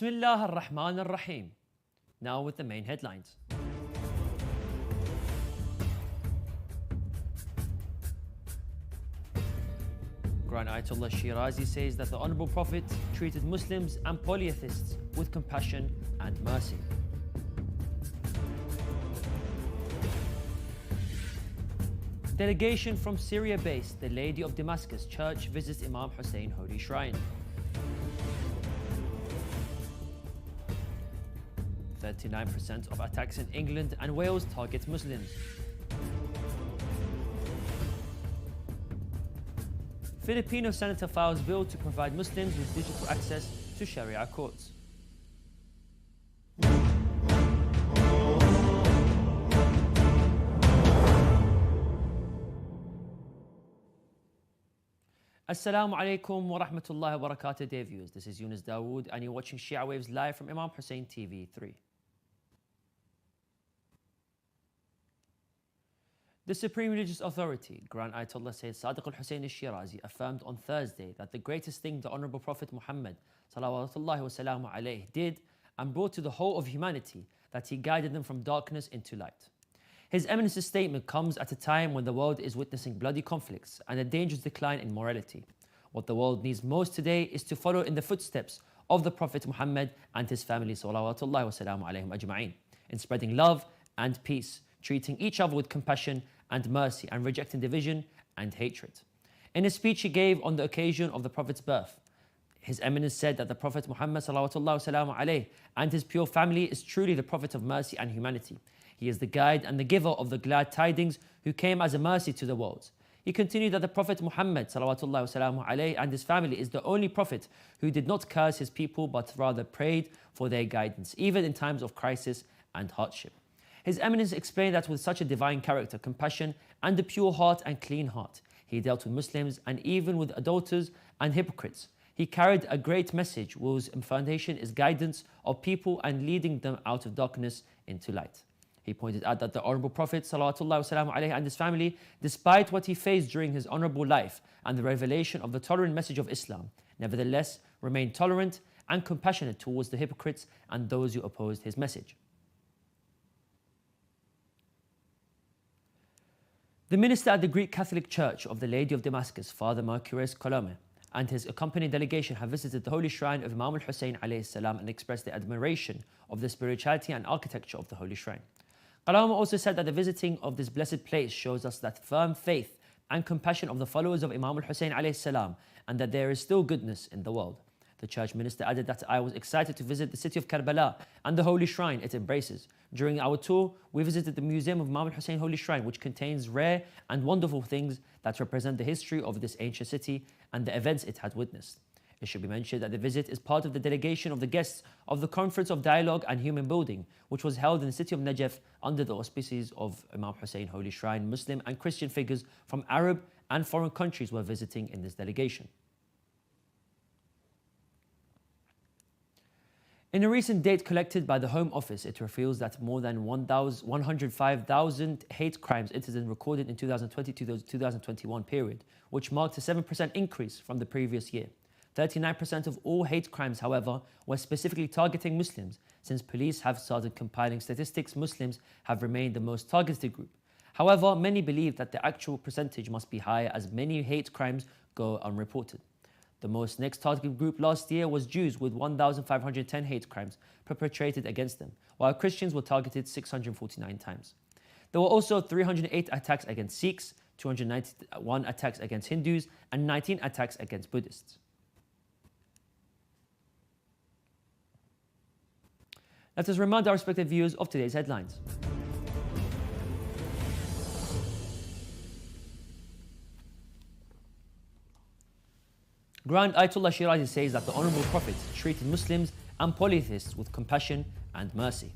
Bismillah ar-Rahman ar-Rahim. Now with the main headlines. Grand Ayatollah Shirazi says that the Honourable Prophet treated Muslims and polytheists with compassion and mercy. Delegation from Syria-based The Lady of Damascus Church visits Imam Hussein Holy Shrine. 39% of attacks in England and Wales target Muslims. Filipino senator files bill to provide Muslims with digital access to Sharia courts. Assalamu alaikum wa rahmatullahi wa barakatuh, dear viewers. This is Yunus Dawood and you're watching Shia Waves live from Imam Hussein TV 3. The Supreme Religious Authority, Grand Ayatollah Sayyid Sadiq al-Hussein al-Shirazi, affirmed on Thursday that the greatest thing the Honourable Prophet Muhammad salawatullahi wa salamu alayhi did and brought to the whole of humanity, that he guided them from darkness into light. His Eminence's statement comes at a time when the world is witnessing bloody conflicts and a dangerous decline in morality. What the world needs most today is to follow in the footsteps of the Prophet Muhammad and his family salawatullahi wa salamu alayhim ajma'in, in spreading love and peace, treating each other with compassion and mercy, and rejecting division and hatred. In a speech he gave on the occasion of the Prophet's birth, His Eminence said that the Prophet Muhammad and his pure family is truly the Prophet of mercy and humanity. He is the guide and the giver of the glad tidings who came as a mercy to the world. He continued that the Prophet Muhammad and his family is the only Prophet who did not curse his people but rather prayed for their guidance, even in times of crisis and hardship. His Eminence explained that with such a divine character, compassion, and a pure heart and clean heart, he dealt with Muslims and even with adulterers and hypocrites. He carried a great message whose foundation is guidance of people and leading them out of darkness into light. He pointed out that the Honourable Prophet ﷺ and his family, despite what he faced during his honourable life and the revelation of the tolerant message of Islam, nevertheless remained tolerant and compassionate towards the hypocrites and those who opposed his message. The minister at the Greek Catholic Church of the Lady of Damascus, Father Mercurius Colome, and his accompanying delegation have visited the holy shrine of Imam Hussein and expressed their admiration of the spirituality and architecture of the holy shrine. Colome also said that the visiting of this blessed place shows us that firm faith and compassion of the followers of Imam Hussein and that there is still goodness in the world. The church minister added that I was excited to visit the city of Karbala and the holy shrine it embraces. During our tour, we visited the museum of Imam Hussein Holy Shrine, which contains rare and wonderful things that represent the history of this ancient city and the events it had witnessed. It should be mentioned that the visit is part of the delegation of the guests of the Conference of Dialogue and Human Building, which was held in the city of Najaf under the auspices of Imam Hussein Holy Shrine. Muslim and Christian figures from Arab and foreign countries were visiting in this delegation. In a recent data collected by the Home Office, it reveals that more than 105,000 hate crimes incidents recorded in 2020 to the 2021 period, which marked a 7% increase from the previous year. 39% of all hate crimes, however, were specifically targeting Muslims. Since police have started compiling statistics, Muslims have remained the most targeted group. However, many believe that the actual percentage must be higher as many hate crimes go unreported. The most next targeted group last year was Jews, with 1,510 hate crimes perpetrated against them, while Christians were targeted 649 times. There were also 308 attacks against Sikhs, 291 attacks against Hindus, and 19 attacks against Buddhists. Let us remind our respected viewers of today's headlines. Grand Ayatollah Shirazi says that the Honourable Prophet treated Muslims and polytheists with compassion and mercy.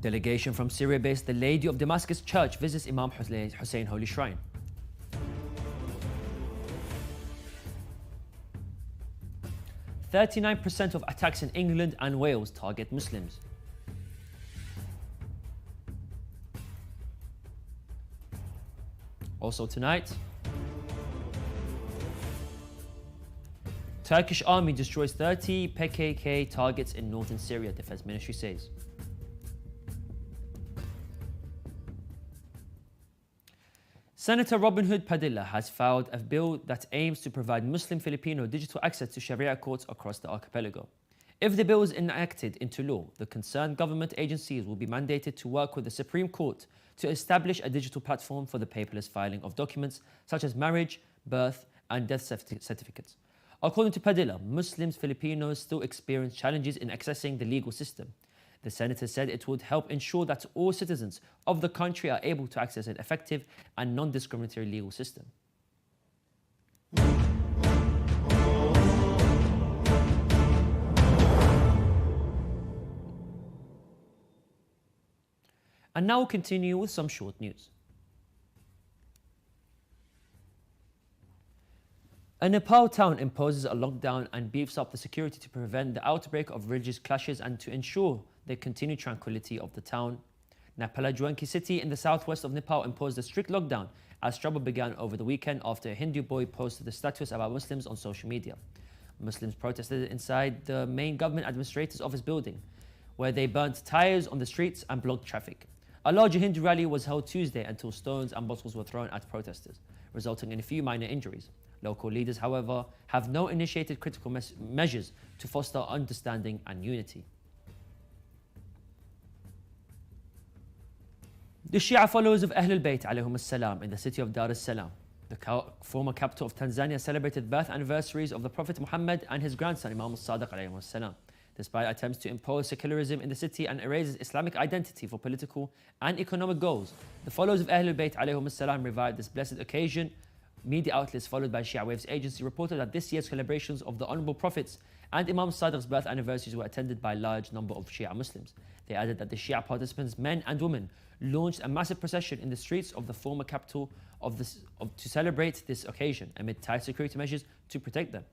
Delegation from Syria-based The Lady of Damascus Church visits Imam Hussein Holy Shrine. "39% of attacks in England and Wales target Muslims." Also tonight, Turkish army destroys 30 PKK targets in northern Syria, Defense Ministry says. Senator Robin Hood Padilla has filed a bill that aims to provide Muslim Filipino digital access to Sharia courts across the archipelago. If the bill is enacted into law, the concerned government agencies will be mandated to work with the Supreme Court to establish a digital platform for the paperless filing of documents such as marriage, birth, and death certificates. According to Padilla, Muslims Filipinos still experience challenges in accessing the legal system. The senator said it would help ensure that all citizens of the country are able to access an effective and non-discriminatory legal system. And now we'll continue with some short news. A Nepal town imposes a lockdown and beefs up the security to prevent the outbreak of religious clashes and to ensure the continued tranquility of the town. Napalajuanki city in the southwest of Nepal imposed a strict lockdown as trouble began over the weekend after a Hindu boy posted a status about Muslims on social media. Muslims protested inside the main government administrator's office building, where they burnt tires on the streets and blocked traffic. A larger Hindu rally was held Tuesday until stones and bottles were thrown at protesters, resulting in a few minor injuries. Local leaders, however, have now initiated critical measures to foster understanding and unity. The Shia followers of Ahlul Bayt alayhum salam in the city of Dar es Salaam, the former capital of Tanzania, celebrated birth anniversaries of the Prophet Muhammad and his grandson Imam Sadiq alayhim salam. Despite attempts to impose secularism in the city and erase Islamic identity for political and economic goals, the followers of Ahlul Bayt alayhum salam revived this blessed occasion. Media outlets followed by Shia Waves agency reported that this year's celebrations of the Honourable Prophets and Imam Sadiq's birth anniversaries were attended by a large number of Shia Muslims. They added that the Shia participants, men and women, launched a massive procession in the streets of the former capital to celebrate this occasion amid tight security measures to protect them.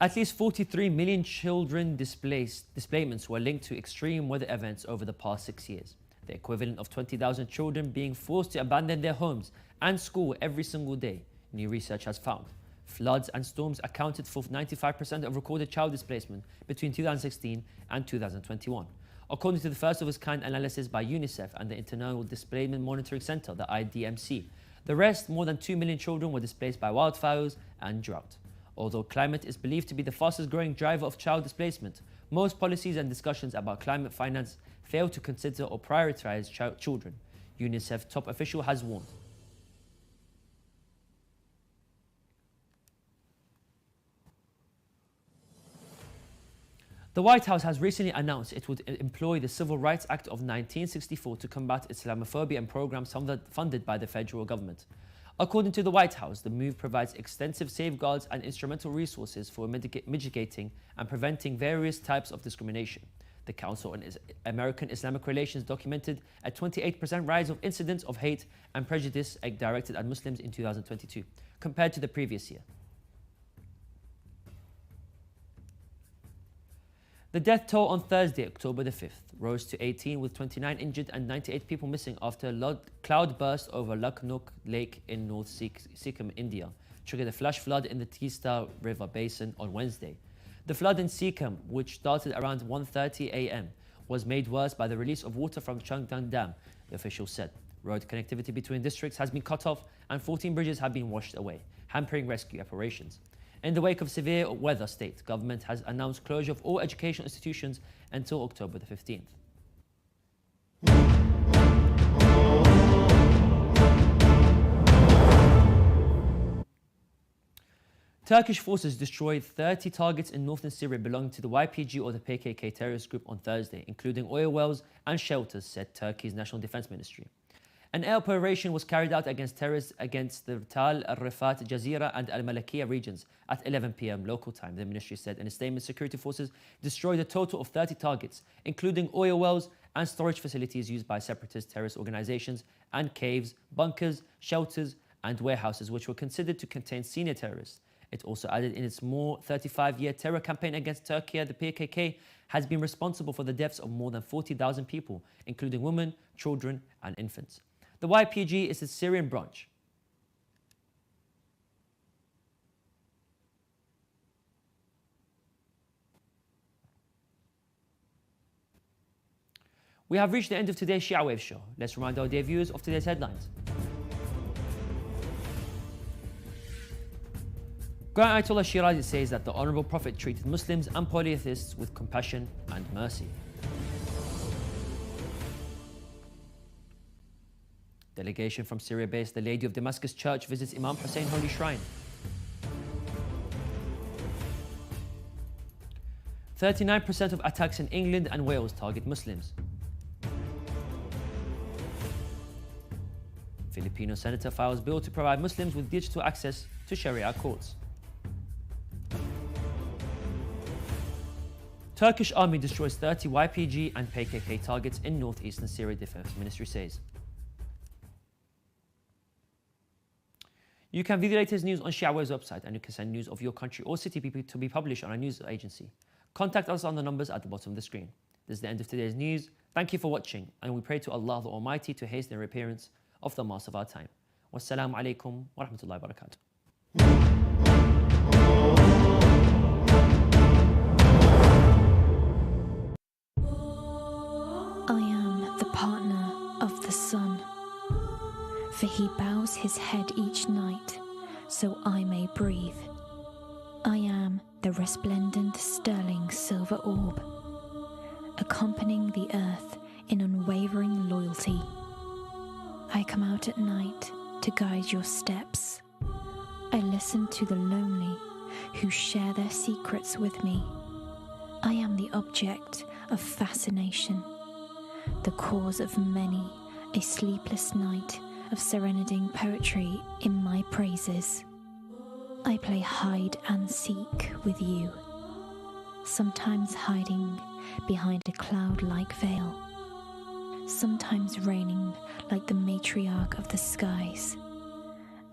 At least 43 million children displacements were linked to extreme weather events over the past 6 years, the equivalent of 20,000 children being forced to abandon their homes and school every single day, new research has found. Floods and storms accounted for 95% of recorded child displacement between 2016 and 2021. According to the first of its kind analysis by UNICEF and the International Displacement Monitoring Center, the IDMC, the rest, more than 2 million children, were displaced by wildfires and drought. Although climate is believed to be the fastest growing driver of child displacement, most policies and discussions about climate finance fail to consider or prioritize children, UNICEF top official has warned. The White House has recently announced it would employ the Civil Rights Act of 1964 to combat Islamophobia and programs funded by the federal government. According to the White House, the move provides extensive safeguards and instrumental resources for mitigating and preventing various types of discrimination. The Council on American Islamic Relations documented a 28% rise of incidents of hate and prejudice directed at Muslims in 2022, compared to the previous year. The death toll on Thursday, October the 5th, rose to 18 with 29 injured and 98 people missing after a cloud burst over Laknook Lake in North Sikkim, India, triggered a flash flood in the Teesta River Basin on Wednesday. The flood in Sikkim, which started around 1:30 a.m., was made worse by the release of water from Changdang Dam, the officials said. Road connectivity between districts has been cut off and 14 bridges have been washed away, hampering rescue operations. In the wake of severe weather, state government has announced closure of all educational institutions until October the 15th. Turkish forces destroyed 30 targets in northern Syria belonging to the YPG or the PKK terrorist group on Thursday, including oil wells and shelters, said Turkey's National Defense Ministry. An air operation was carried out against terrorists against the Tal, Al-Rifat, Jazeera and Al-Malakiya regions at 11 p.m. local time, the ministry said in a statement. Security forces destroyed a total of 30 targets, including oil wells and storage facilities used by separatist terrorist organizations, and caves, bunkers, shelters and warehouses which were considered to contain senior terrorists. It also added in its more 35-year terror campaign against Turkey, the PKK has been responsible for the deaths of more than 40,000 people, including women, children and infants. The YPG is a Syrian branch We have reached the end of today's Shia Waves show. Let's remind our dear viewers of today's headlines. Grand Ayatollah Shirazi says that the Honourable Prophet treated Muslims and polytheists with compassion and mercy. Delegation from Syria-based The Lady of Damascus Church visits Imam Hussein Holy Shrine. 39% of attacks in England and Wales target Muslims. Filipino senator files bill to provide Muslims with digital access to Sharia courts. Turkish army destroys 30 YPG and PKK targets in northeastern Syria, Defense Ministry says. You can view the latest news on Shia Waves' website, and you can send news of your country or city to be published on our news agency. Contact us on the numbers at the bottom of the screen. This is the end of today's news. Thank you for watching, and we pray to Allah the Almighty to hasten the reappearance of the mass of our time. Wassalamu alaikum wa rahmatullahi wa barakatuh. I am the partner of the sun, for he bows his head each night, so I may breathe. I am the resplendent sterling silver orb, accompanying the earth in unwavering loyalty. I come out at night to guide your steps. I listen to the lonely who share their secrets with me. I am the object of fascination, the cause of many a sleepless night of serenading poetry in my praises. I play hide and seek with you, sometimes hiding behind a cloud-like veil, sometimes reigning like the matriarch of the skies.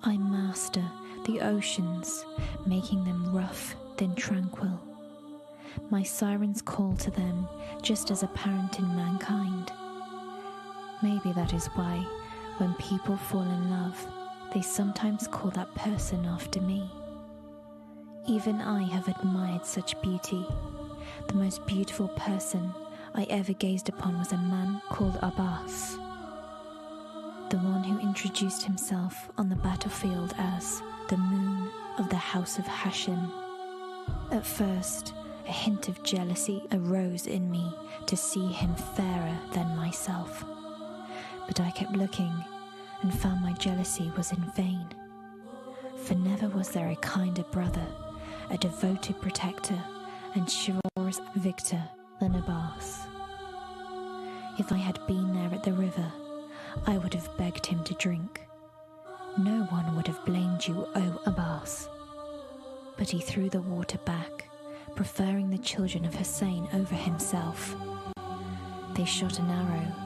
I master the oceans, making them rough then tranquil. My sirens call to them just as apparent in mankind. Maybe that is why, when people fall in love, they sometimes call that person after me. Even I have admired such beauty. The most beautiful person I ever gazed upon was a man called Abbas, the one who introduced himself on the battlefield as the moon of the house of Hashim. At first, a hint of jealousy arose in me to see him fairer than myself. But I kept looking and found my jealousy was in vain. For never was there a kinder brother, a devoted protector, and chivalrous victor than Abbas. If I had been there at the river, I would have begged him to drink. No one would have blamed you, O Abbas. But he threw the water back, preferring the children of Hussein over himself. They shot an arrow